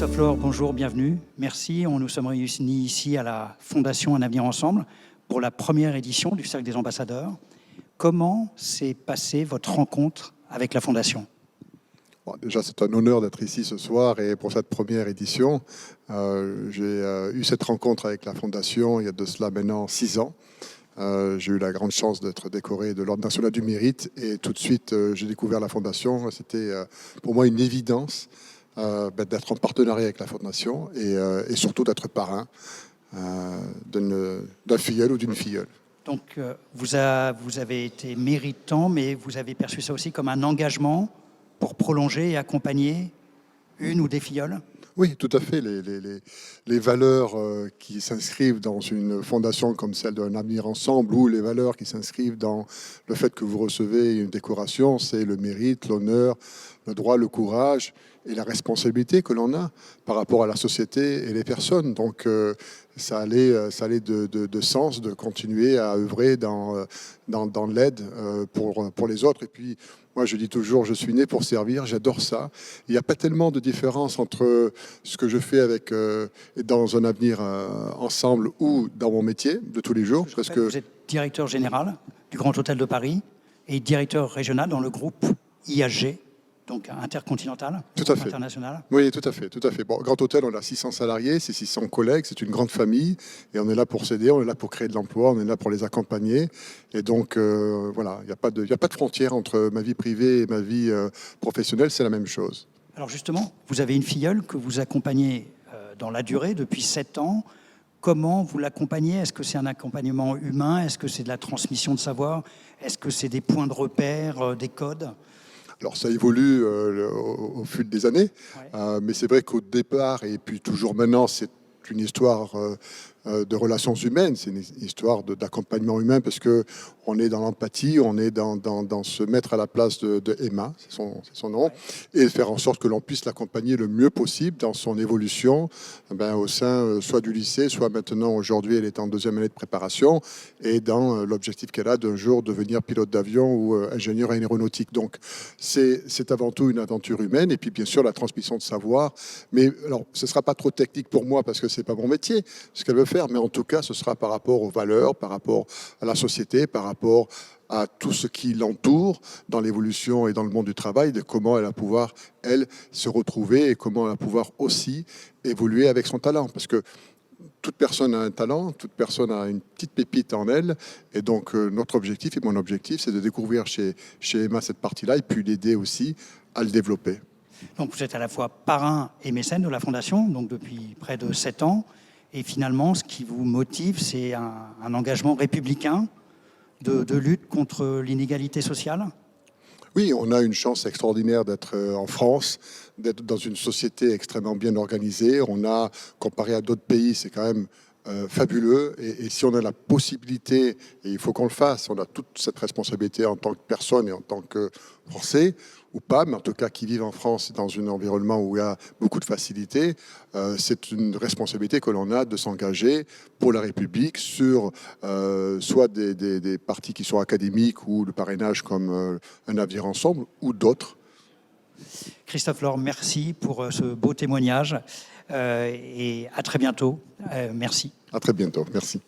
Christophe Laure, bonjour, bienvenue. Merci. Nous sommes réunis ici à la Fondation Un Avenir Ensemble pour la première édition du Cercle des Ambassadeurs. Comment s'est passée votre rencontre avec la Fondation ? Bon, déjà, c'est un honneur d'être ici ce soir et pour cette première édition. J'ai eu cette rencontre avec la Fondation il y a de cela maintenant 6 ans. J'ai eu la grande chance d'être décoré de l'Ordre national du mérite et tout de suite, j'ai découvert la Fondation. C'était pour moi une évidence d'être en partenariat avec la Fondation et surtout d'être parrain d'un filleul ou d'une filleule. Donc, vous avez été méritant, mais vous avez perçu ça aussi comme un engagement pour prolonger et accompagner une ou des filleuls ? Oui, tout à fait. Les valeurs qui s'inscrivent dans une fondation comme celle d'Un Avenir Ensemble ou les valeurs qui s'inscrivent dans le fait que vous recevez une décoration, c'est le mérite, l'honneur, le droit, le courage et la responsabilité que l'on a par rapport à la société et les personnes. Donc, ça allait de sens de continuer à œuvrer dans l'aide pour les autres. Et puis, moi, je dis toujours, je suis né pour servir, j'adore ça. Il n'y a pas tellement de différence entre ce que je fais dans un avenir ensemble ou dans mon métier de tous les jours. Parce que vous êtes directeur général du Grand Hôtel de Paris et directeur régional dans le groupe IHG, donc intercontinental, tout à fait. International. Oui, tout à fait, tout à fait. Bon, Grand Hôtel, on a 600 salariés, c'est 600 collègues, c'est une grande famille et on est là pour s'aider, on est là pour créer de l'emploi, on est là pour les accompagner. Et donc, voilà, il n'y a pas de frontière entre ma vie privée et ma vie professionnelle, c'est la même chose. Alors justement, vous avez une filleule que vous accompagnez dans la durée, depuis 7 ans. Comment vous l'accompagnez ? Est-ce que c'est un accompagnement humain ? Est-ce que c'est de la transmission de savoir ? Est-ce que c'est des points de repère, des codes ? Alors ça évolue au fil des années, ouais. Mais c'est vrai qu'au départ, et puis toujours maintenant, c'est une histoire de relations humaines, c'est une histoire d'accompagnement humain parce qu'on est dans l'empathie, on est dans se mettre à la place de Emma, c'est son nom, et faire en sorte que l'on puisse l'accompagner le mieux possible dans son évolution au sein soit du lycée, soit maintenant, aujourd'hui, elle est en 2e année de préparation, et dans l'objectif qu'elle a d'un jour devenir pilote d'avion ou ingénieur aéronautique. Donc, c'est avant tout une aventure humaine, et puis bien sûr la transmission de savoir, mais alors, ce ne sera pas trop technique pour moi parce que ce n'est pas mon métier, ce qu'elle veut faire, mais en tout cas, ce sera par rapport aux valeurs, par rapport à la société, par rapport à tout ce qui l'entoure dans l'évolution et dans le monde du travail, de comment elle va pouvoir, elle, se retrouver et comment elle va pouvoir aussi évoluer avec son talent. Parce que toute personne a un talent, toute personne a une petite pépite en elle. Et donc, notre objectif et mon objectif, c'est de découvrir chez Emma cette partie-là et puis l'aider aussi à le développer. Donc, vous êtes à la fois parrain et mécène de la Fondation, donc depuis près de 7 ans. Et finalement, ce qui vous motive, c'est un engagement républicain de lutte contre l'inégalité sociale ? Oui, on a une chance extraordinaire d'être en France, d'être dans une société extrêmement bien organisée. On a, comparé à d'autres pays, c'est quand même fabuleux. Et si on a la possibilité, et il faut qu'on le fasse, on a toute cette responsabilité en tant que personne et en tant que Français, ou pas, mais en tout cas qui vivent en France dans un environnement où il y a beaucoup de facilité, c'est une responsabilité que l'on a de s'engager pour la République sur soit des partis qui sont académiques ou le parrainage comme Un Avenir Ensemble ou d'autres. Christophe Laure, merci pour ce beau témoignage et à très bientôt. Merci. À très bientôt, merci.